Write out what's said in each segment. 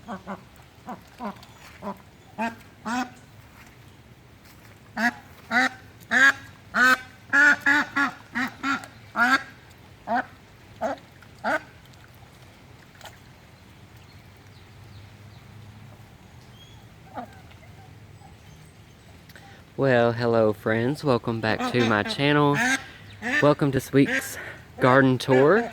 Well, hello friends, welcome back to my channel. Welcome to this week's garden tour.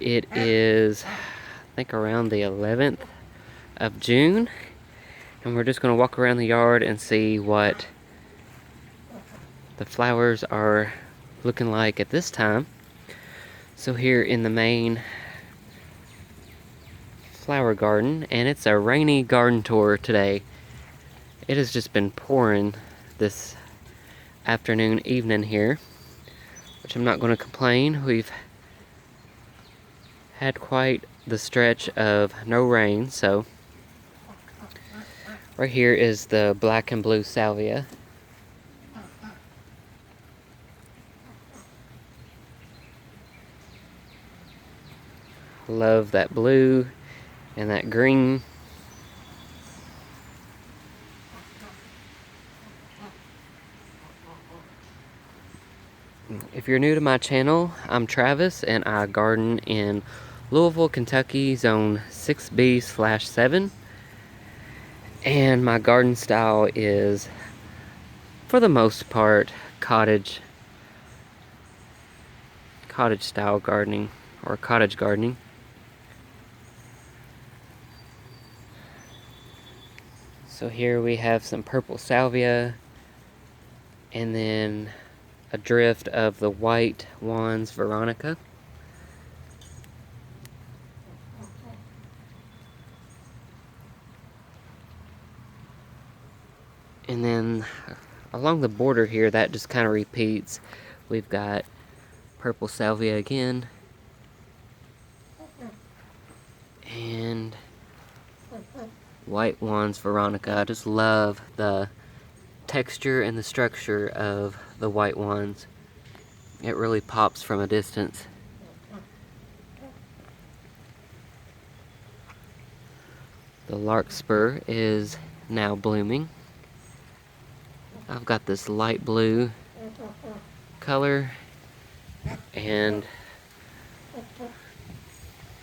It is, I think, around the 11th of June, and we're just going to walk around the yard and see what the flowers are looking like at this time. So here in the main flower garden, and it's a rainy garden tour today. It has just been pouring this afternoon, evening here, which I'm not going to complain. We've had quite the stretch of no rain, so right here is the black and blue salvia. Love that blue and that green. If you're new to my channel, I'm Travis and I garden in Louisville, Kentucky, zone 6B/7. And my garden style is, for the most part, cottage style gardening, or cottage gardening. So here we have some purple salvia, and then a drift of the white wands Veronica. And then along the border here, that just kind of repeats. We've got purple salvia again, and white wands Veronica. I just love the texture and the structure of the white wands. It really pops from a distance. The larkspur is now blooming. I've got this light blue color and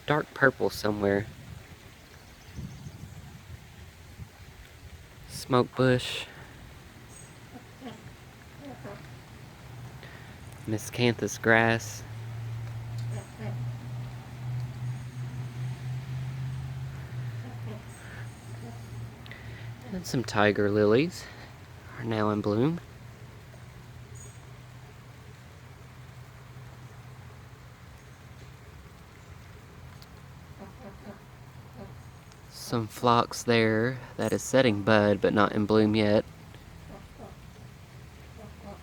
dark purple somewhere. Smoke bush. Miscanthus grass. And some tiger lilies are now in bloom. Some phlox there that is setting bud but not in bloom yet.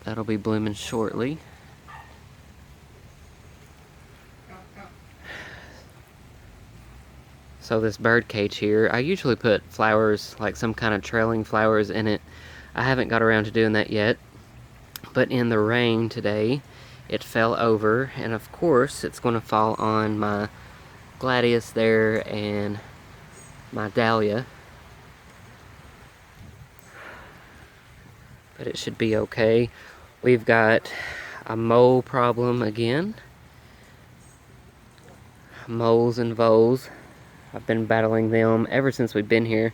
That'll be blooming shortly. So this bird cage here, I usually put flowers, like some kind of trailing flowers in it. I haven't got around to doing that yet. But in the rain today, it fell over, and of course it's going to fall on my gladius there and my dahlia. But it should be okay. We've got a mole problem again. Moles and voles. I've been battling them ever since we've been here.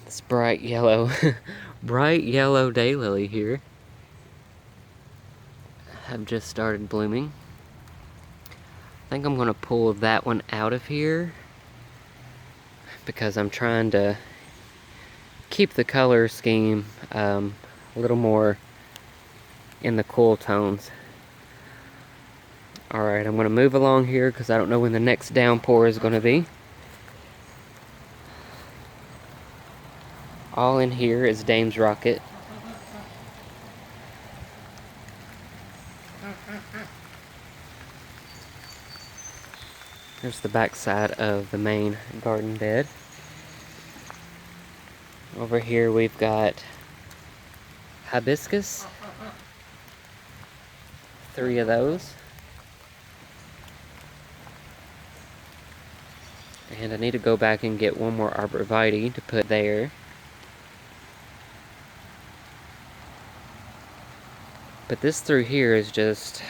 This bright yellow daylily here have just started blooming. I think I'm going to pull that one out of here because I'm trying to keep the color scheme a little more in the cool tones. Alright, I'm going to move along here because I don't know when the next downpour is going to be. All in here is Dame's Rocket. There's the back side of the main garden bed. Over here we've got hibiscus, 3 of those. And I need to go back and get one more arborvitae to put there. But this through here is just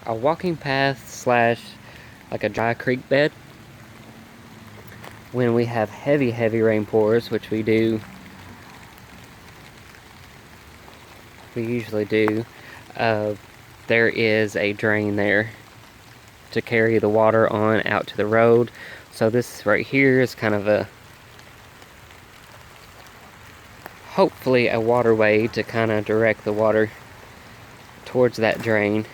a walking path slash like a dry creek bed. When we have heavy rainpours, which we usually do, there is a drain there to carry the water on out to the road. So this right here is kind of hopefully a waterway to kind of direct the water towards that drain.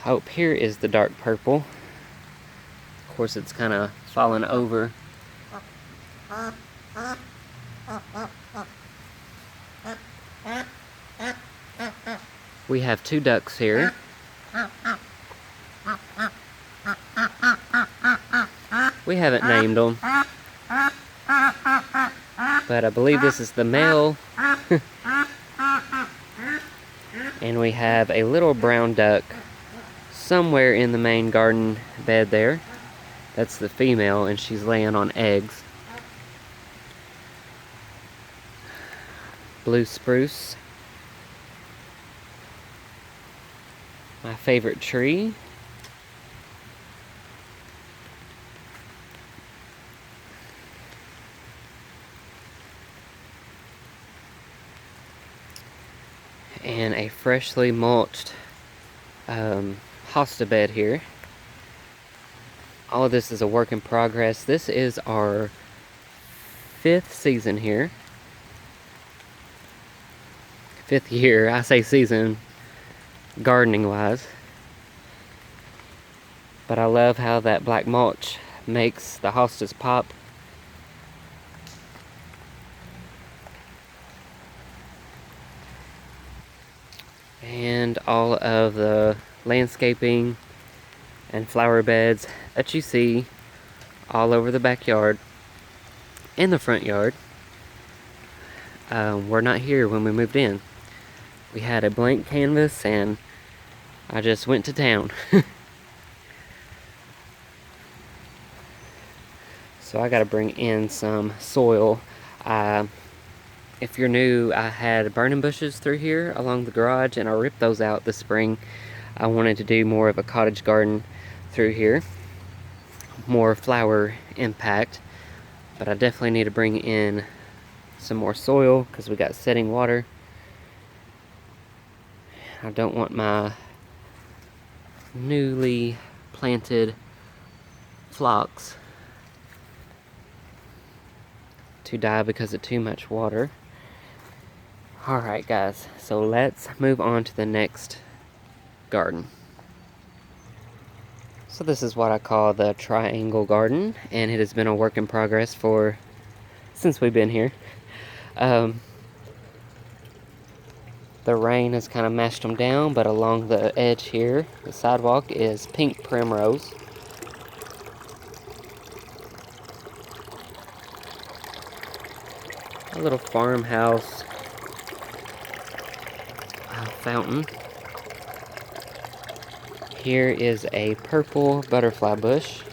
Oh, here is the dark purple. Of course, it's kind of fallen over. We have 2 ducks here. We haven't named them, but I believe this is the male. And we have a little brown duck somewhere in the main garden bed there. That's the female, and she's laying on eggs. Blue spruce. My favorite tree. And a freshly mulched hosta bed here. All of this is a work in progress. This is our 5th season here. 5th year, I say season, gardening wise. But I love how that black mulch makes the hostas pop. And all of the landscaping and flower beds that you see all over the backyard and the front yard were not here when we moved in. We had a blank canvas and I just went to town. So I gotta bring in some soil. If you're new, I had burning bushes through here along the garage and I ripped those out this spring. I wanted to do more of a cottage garden through here, more flower impact, but I definitely need to bring in some more soil because we got setting water. I don't want my newly planted phlox to die because of too much water. Alright guys, so let's move on to the next garden. So this is what I call the triangle garden, and it has been a work in progress since we've been here. The rain has kind of mashed them down, but along the edge here, the sidewalk is pink primrose. A little farmhouse fountain. Here is a purple butterfly bush.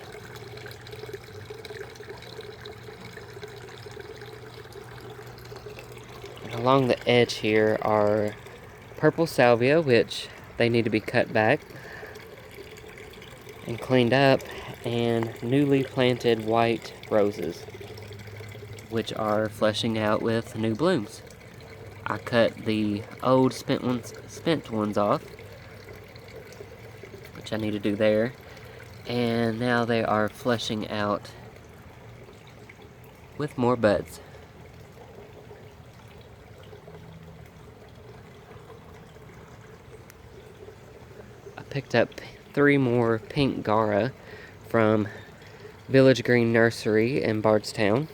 And along the edge here are purple salvia, which they need to be cut back and cleaned up, and newly planted white roses, which are fleshing out with new blooms. I cut the old spent ones off, which I need to do there, and now they are fleshing out with more buds. I picked up 3 more pink Gaura from Village Green Nursery in Bardstown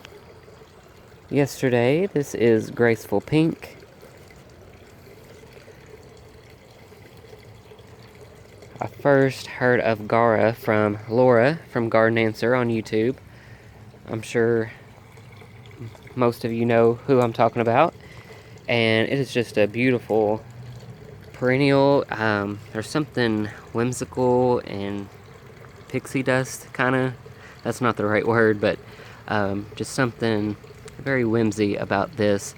yesterday. This is Graceful Pink. I first heard of Gaura from Laura from Garden Answer on YouTube. I'm sure most of you know who I'm talking about. and it is just a beautiful perennial. There's something whimsical and pixie dust, kind of. That's not the right word, but just something very whimsy about this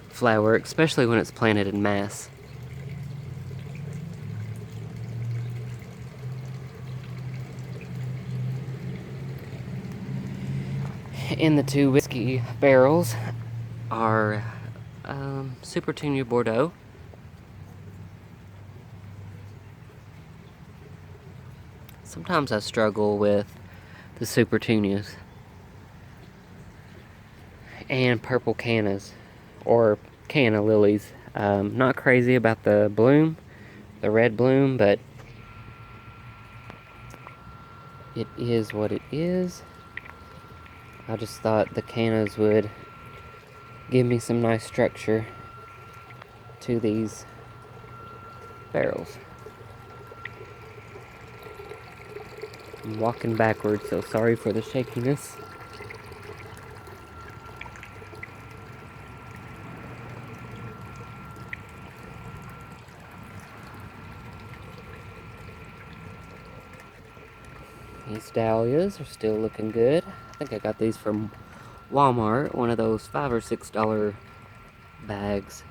flower, especially when it's planted in mass. In the two whiskey barrels are Super Tunia Bordeaux. Sometimes I struggle with the Super Tunias. And purple cannas, or canna lilies. Not crazy about the bloom, the red bloom, but it is what it is. I just thought the cannas would give me some nice structure to these barrels. I'm walking backwards, so sorry for the shakiness. These dahlias are still looking good. I think I got these from Walmart, one of those $5 or $6 bags.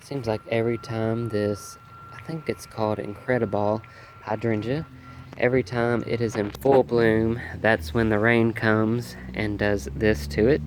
Seems like every time this, I think it's called Incrediball hydrangea, every time it is in full bloom, that's when the rain comes and does this to it.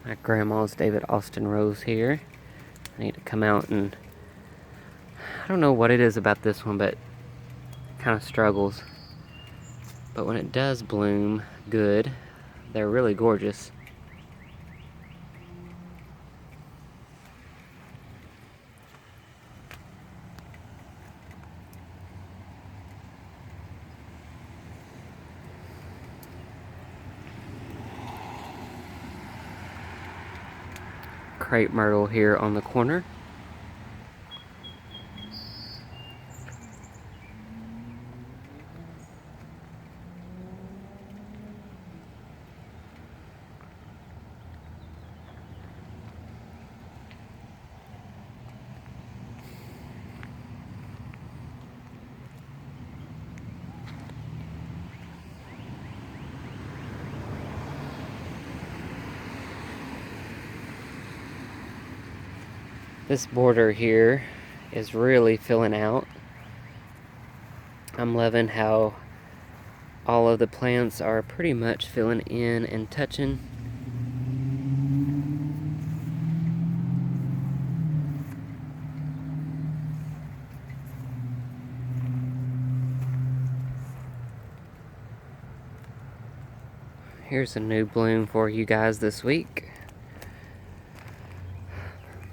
My grandma's David Austin rose here. I need to come out and, I don't know what it is about this one, but it kind of struggles. But when it does bloom good, they're really gorgeous. Crepe myrtle here on the corner. This border here is really filling out. I'm loving how all of the plants are pretty much filling in and touching. Here's a new bloom for you guys this week.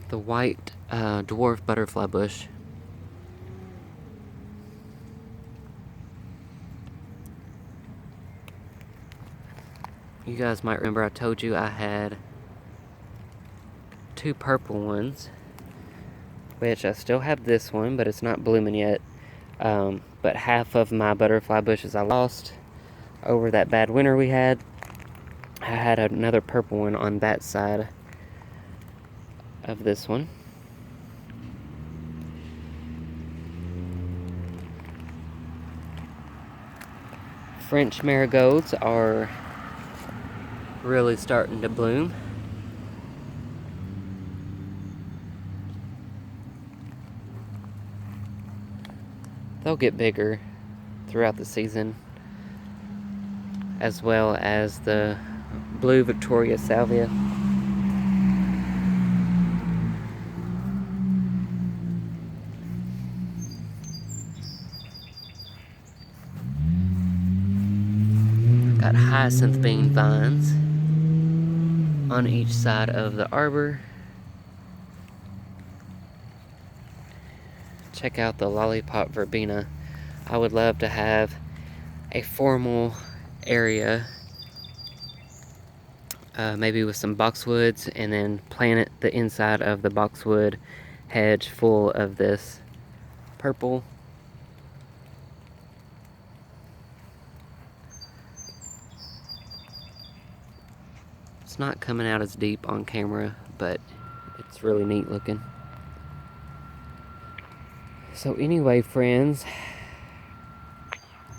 The white dwarf butterfly bush. You guys might remember I told you I had 2 purple ones, which I still have this one, but it's not blooming yet. But half of my butterfly bushes I lost over that bad winter we had. I had another purple one on that side of this one. French marigolds are really starting to bloom. They'll get bigger throughout the season, as well as the blue Victoria salvia. got hyacinth bean vines on each side of the arbor. Check out the lollipop verbena. I would love to have a formal area, maybe with some boxwoods, and then plant it the inside of the boxwood hedge full of this purple. It's not coming out as deep on camera, but it's really neat looking. So anyway, friends,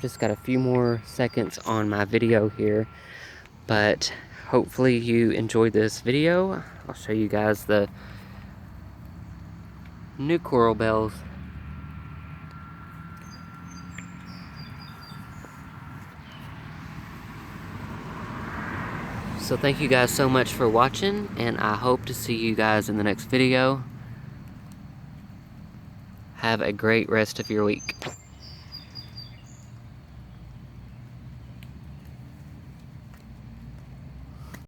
just got a few more seconds on my video here, but hopefully you enjoyed this video. I'll show you guys the new coral bells. So thank you guys so much for watching, and I hope to see you guys in the next video. Have a great rest of your week.